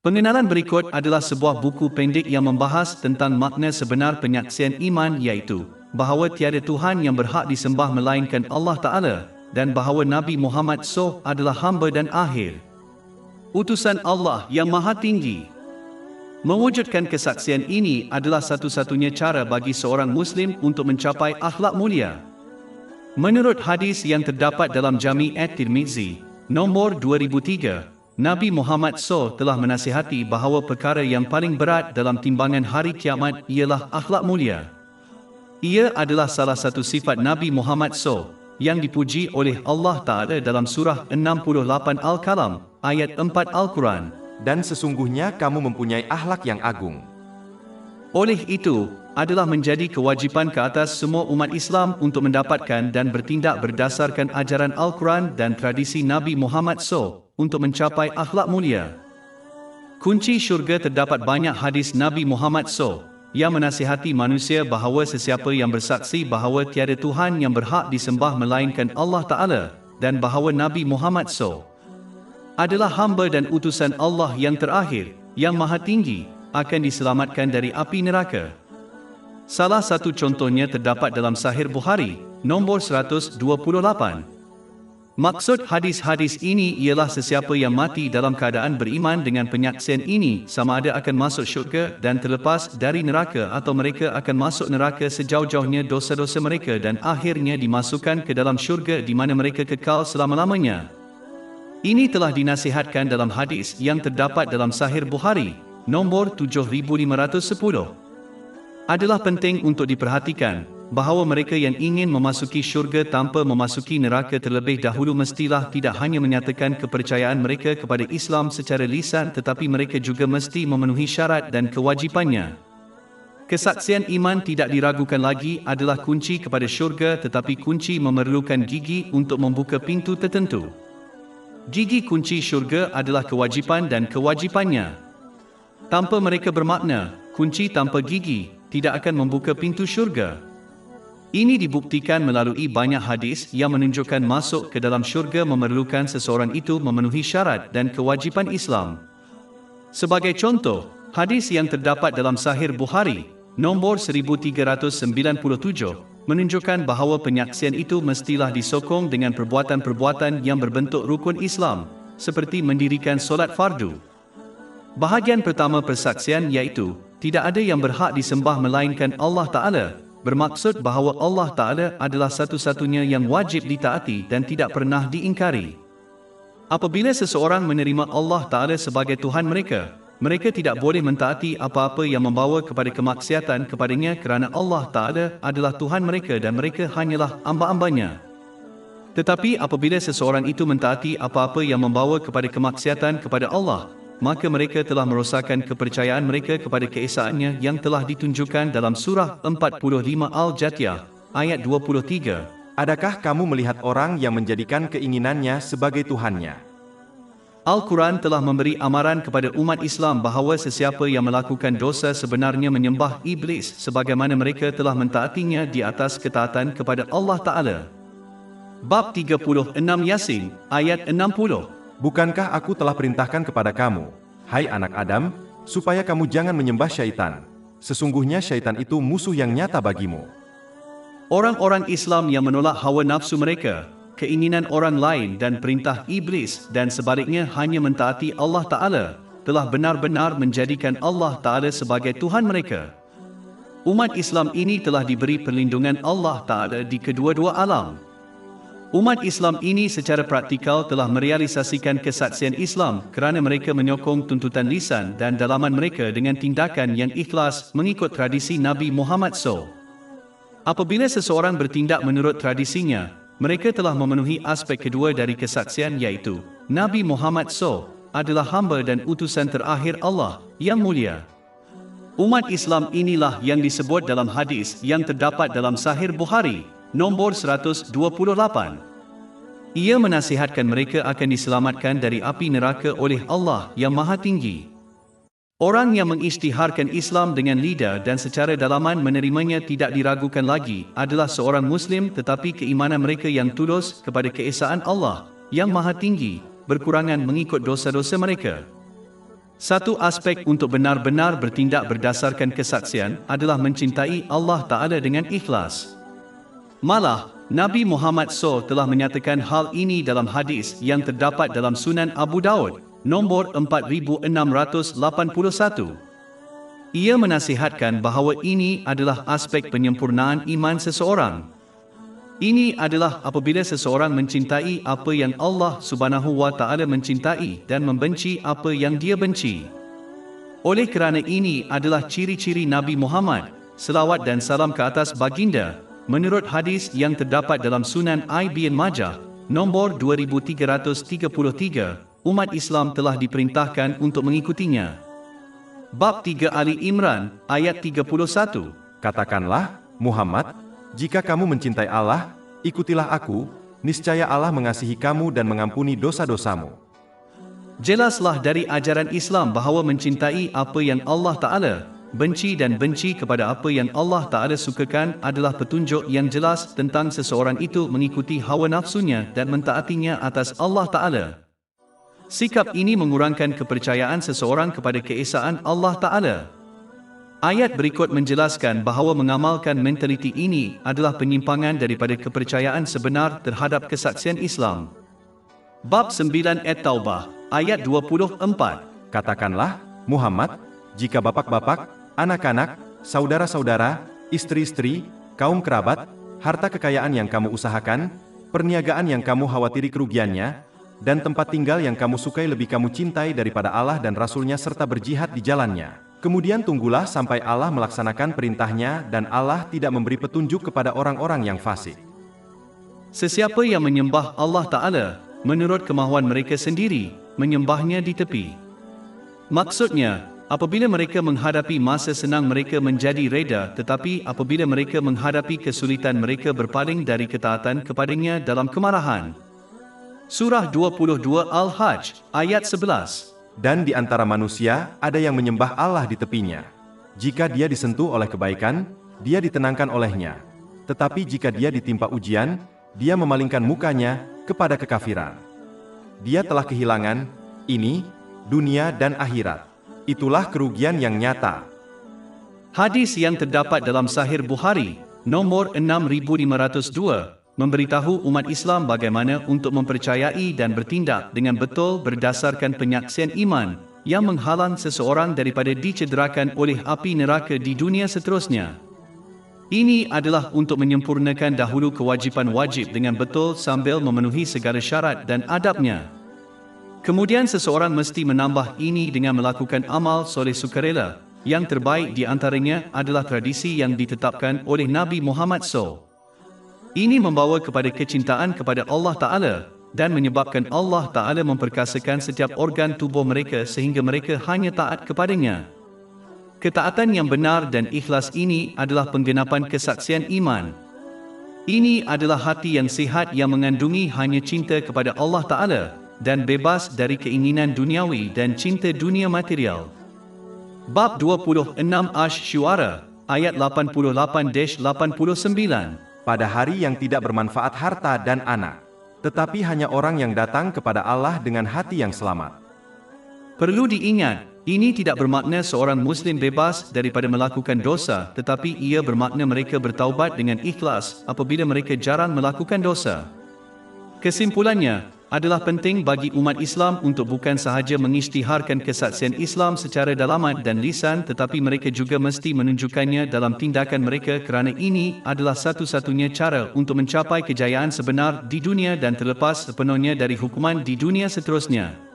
Pengenalan berikut adalah sebuah buku pendek yang membahas tentang makna sebenar penyaksian iman, iaitu bahawa tiada Tuhan yang berhak disembah melainkan Allah Ta'ala, dan bahawa Nabi Muhammad SAW adalah hamba dan akhir utusan Allah yang Maha Tinggi. Mewujudkan kesaksian ini adalah satu-satunya cara bagi seorang Muslim untuk mencapai akhlak mulia. Menurut hadis yang terdapat dalam Jami' at-Tirmizi, nombor 2003, Nabi Muhammad SAW telah menasihati bahawa perkara yang paling berat dalam timbangan hari kiamat ialah akhlak mulia. Ia adalah salah satu sifat Nabi Muhammad SAW yang dipuji oleh Allah Ta'ala dalam surah 68 Al-Qalam, ayat 4 Al-Quran. Dan sesungguhnya kamu mempunyai akhlak yang agung. Oleh itu, adalah menjadi kewajipan ke atas semua umat Islam untuk mendapatkan dan bertindak berdasarkan ajaran Al-Quran dan tradisi Nabi Muhammad SAW untuk mencapai akhlak mulia. Kunci syurga. Terdapat banyak hadis Nabi Muhammad SAW yang menasihati manusia bahawa sesiapa yang bersaksi bahawa tiada Tuhan yang berhak disembah melainkan Allah Ta'ala, dan bahawa Nabi Muhammad SAW adalah hamba dan utusan Allah yang terakhir, yang Maha Tinggi, akan diselamatkan dari api neraka. Salah satu contohnya terdapat dalam Sahih Bukhari, nombor 128. Maksud hadis-hadis ini ialah sesiapa yang mati dalam keadaan beriman dengan penyaksian ini sama ada akan masuk syurga dan terlepas dari neraka, atau mereka akan masuk neraka sejauh-jauhnya dosa-dosa mereka dan akhirnya dimasukkan ke dalam syurga di mana mereka kekal selama-lamanya. Ini telah dinasihatkan dalam hadis yang terdapat dalam Sahih Bukhari, nombor 7510. Adalah penting untuk diperhatikan bahawa mereka yang ingin memasuki syurga tanpa memasuki neraka terlebih dahulu mestilah tidak hanya menyatakan kepercayaan mereka kepada Islam secara lisan, tetapi mereka juga mesti memenuhi syarat dan kewajipannya. Kesaksian iman tidak diragukan lagi adalah kunci kepada syurga, tetapi kunci memerlukan gigi untuk membuka pintu tertentu. Gigi kunci syurga adalah kewajipan dan kewajipannya. Tanpa mereka bermakna, kunci tanpa gigi tidak akan membuka pintu syurga. Ini dibuktikan melalui banyak hadis yang menunjukkan masuk ke dalam syurga memerlukan seseorang itu memenuhi syarat dan kewajipan Islam. Sebagai contoh, hadis yang terdapat dalam Sahih Bukhari, nombor 1397, menunjukkan bahawa penyaksian itu mestilah disokong dengan perbuatan-perbuatan yang berbentuk rukun Islam, seperti mendirikan solat fardu. Bahagian pertama persaksian iaitu, tidak ada yang berhak disembah melainkan Allah Ta'ala, bermaksud bahawa Allah Ta'ala adalah satu-satunya yang wajib ditaati dan tidak pernah diingkari. Apabila seseorang menerima Allah Ta'ala sebagai Tuhan mereka, mereka tidak boleh mentaati apa-apa yang membawa kepada kemaksiatan kepadanya kerana Allah Ta'ala adalah Tuhan mereka dan mereka hanyalah hamba-hambanya. Tetapi apabila seseorang itu mentaati apa-apa yang membawa kepada kemaksiatan kepada Allah, maka mereka telah merosakkan kepercayaan mereka kepada keesaannya yang telah ditunjukkan dalam surah 45 Al-Jathiyah, ayat 23. Adakah kamu melihat orang yang menjadikan keinginannya sebagai Tuhannya? Al-Quran telah memberi amaran kepada umat Islam bahawa sesiapa yang melakukan dosa sebenarnya menyembah iblis sebagaimana mereka telah mentaatinya di atas ketaatan kepada Allah Ta'ala. Bab 36 Yasin, ayat 60. Bukankah aku telah perintahkan kepada kamu, hai anak Adam, supaya kamu jangan menyembah syaitan? Sesungguhnya syaitan itu musuh yang nyata bagimu. Orang-orang Islam yang menolak hawa nafsu mereka, keinginan orang lain dan perintah iblis dan sebaliknya hanya mentaati Allah Ta'ala, telah benar-benar menjadikan Allah Ta'ala sebagai Tuhan mereka. Umat Islam ini telah diberi perlindungan Allah Ta'ala di kedua-dua alam. Umat Islam ini secara praktikal telah merealisasikan kesaksian Islam kerana mereka menyokong tuntutan lisan dan dalaman mereka dengan tindakan yang ikhlas mengikut tradisi Nabi Muhammad SAW. Apabila seseorang bertindak menurut tradisinya, mereka telah memenuhi aspek kedua dari kesaksian iaitu Nabi Muhammad SAW adalah hamba dan utusan terakhir Allah yang mulia. Umat Islam inilah yang disebut dalam hadis yang terdapat dalam Sahih Bukhari, nombor 128. Ia menasihatkan mereka akan diselamatkan dari api neraka oleh Allah yang Maha Tinggi. Orang yang mengisytiharkan Islam dengan lidah dan secara dalaman menerimanya tidak diragukan lagi adalah seorang Muslim, tetapi keimanan mereka yang tulus kepada keesaan Allah yang Maha Tinggi berkurangan mengikut dosa-dosa mereka. Satu aspek untuk benar-benar bertindak berdasarkan kesaksian adalah mencintai Allah Ta'ala dengan ikhlas. Malah, Nabi Muhammad SAW telah menyatakan hal ini dalam hadis yang terdapat dalam Sunan Abu Daud, nombor 4681. Ia menasihatkan bahawa ini adalah aspek penyempurnaan iman seseorang. Ini adalah apabila seseorang mencintai apa yang Allah Subhanahu wa Ta'ala mencintai dan membenci apa yang Dia benci. Oleh kerana ini adalah ciri-ciri Nabi Muhammad, selawat dan salam ke atas baginda, menurut hadis yang terdapat dalam Sunan Ibn Majah, nombor 2333, umat Islam telah diperintahkan untuk mengikutinya. Bab 3 Ali Imran, ayat 31. Katakanlah, Muhammad, jika kamu mencintai Allah, ikutilah aku, niscaya Allah mengasihi kamu dan mengampuni dosa-dosamu. Jelaslah dari ajaran Islam bahawa mencintai apa yang Allah Ta'ala benci dan benci kepada apa yang Allah Ta'ala sukakan adalah petunjuk yang jelas tentang seseorang itu mengikuti hawa nafsunya dan mentaatinya atas Allah Ta'ala. Sikap ini mengurangkan kepercayaan seseorang kepada keesaan Allah Ta'ala. Ayat berikut menjelaskan bahawa mengamalkan mentaliti ini adalah penyimpangan daripada kepercayaan sebenar terhadap kesaksian Islam. Bab 9 At-Taubah, ayat 24. Katakanlah, Muhammad, jika bapak-bapak, anak-anak, saudara-saudara, istri-istri, kaum kerabat, harta kekayaan yang kamu usahakan, perniagaan yang kamu khawatiri kerugiannya, dan tempat tinggal yang kamu sukai lebih kamu cintai daripada Allah dan Rasul-Nya serta berjihad di jalannya. Kemudian tunggulah sampai Allah melaksanakan perintahnya dan Allah tidak memberi petunjuk kepada orang-orang yang fasik. Sesiapa yang menyembah Allah Ta'ala menurut kemahuan mereka sendiri, menyembahnya di tepi. Maksudnya, apabila mereka menghadapi masa senang mereka menjadi reda, tetapi apabila mereka menghadapi kesulitan mereka berpaling dari ketaatan kepadanya dalam kemarahan. Surah 22 Al-Hajj, ayat 11. Dan di antara manusia, ada yang menyembah Allah di tepinya. Jika dia disentuh oleh kebaikan, dia ditenangkan olehnya. Tetapi jika dia ditimpa ujian, dia memalingkan mukanya kepada kekafiran. Dia telah kehilangan, ini, dunia dan akhirat. Itulah kerugian yang nyata. Hadis yang terdapat dalam Sahih Bukhari, nomor 6502, memberitahu umat Islam bagaimana untuk mempercayai dan bertindak dengan betul berdasarkan penyaksian iman yang menghalang seseorang daripada dicederakan oleh api neraka di dunia seterusnya. Ini adalah untuk menyempurnakan dahulu kewajipan wajib dengan betul sambil memenuhi segala syarat dan adabnya. Kemudian seseorang mesti menambah ini dengan melakukan amal soleh sukarela. Yang terbaik di antaranya adalah tradisi yang ditetapkan oleh Nabi Muhammad SAW. Ini membawa kepada kecintaan kepada Allah Ta'ala dan menyebabkan Allah Ta'ala memperkasakan setiap organ tubuh mereka sehingga mereka hanya taat kepadanya. Ketaatan yang benar dan ikhlas ini adalah penggenapan kesaksian iman. Ini adalah hati yang sihat yang mengandungi hanya cinta kepada Allah Ta'ala dan bebas dari keinginan duniawi dan cinta dunia material. Bab 26 Asy-Syu'ara, ayat 88-89. Pada hari yang tidak bermanfaat harta dan anak, tetapi hanya orang yang datang kepada Allah dengan hati yang selamat. Perlu diingat, ini tidak bermakna seorang Muslim bebas daripada melakukan dosa, tetapi ia bermakna mereka bertaubat dengan ikhlas apabila mereka jarang melakukan dosa. Kesimpulannya, adalah penting bagi umat Islam untuk bukan sahaja mengisytiharkan kesaksian Islam secara dalaman dan lisan, tetapi mereka juga mesti menunjukkannya dalam tindakan mereka kerana ini adalah satu-satunya cara untuk mencapai kejayaan sebenar di dunia dan terlepas sepenuhnya dari hukuman di dunia seterusnya.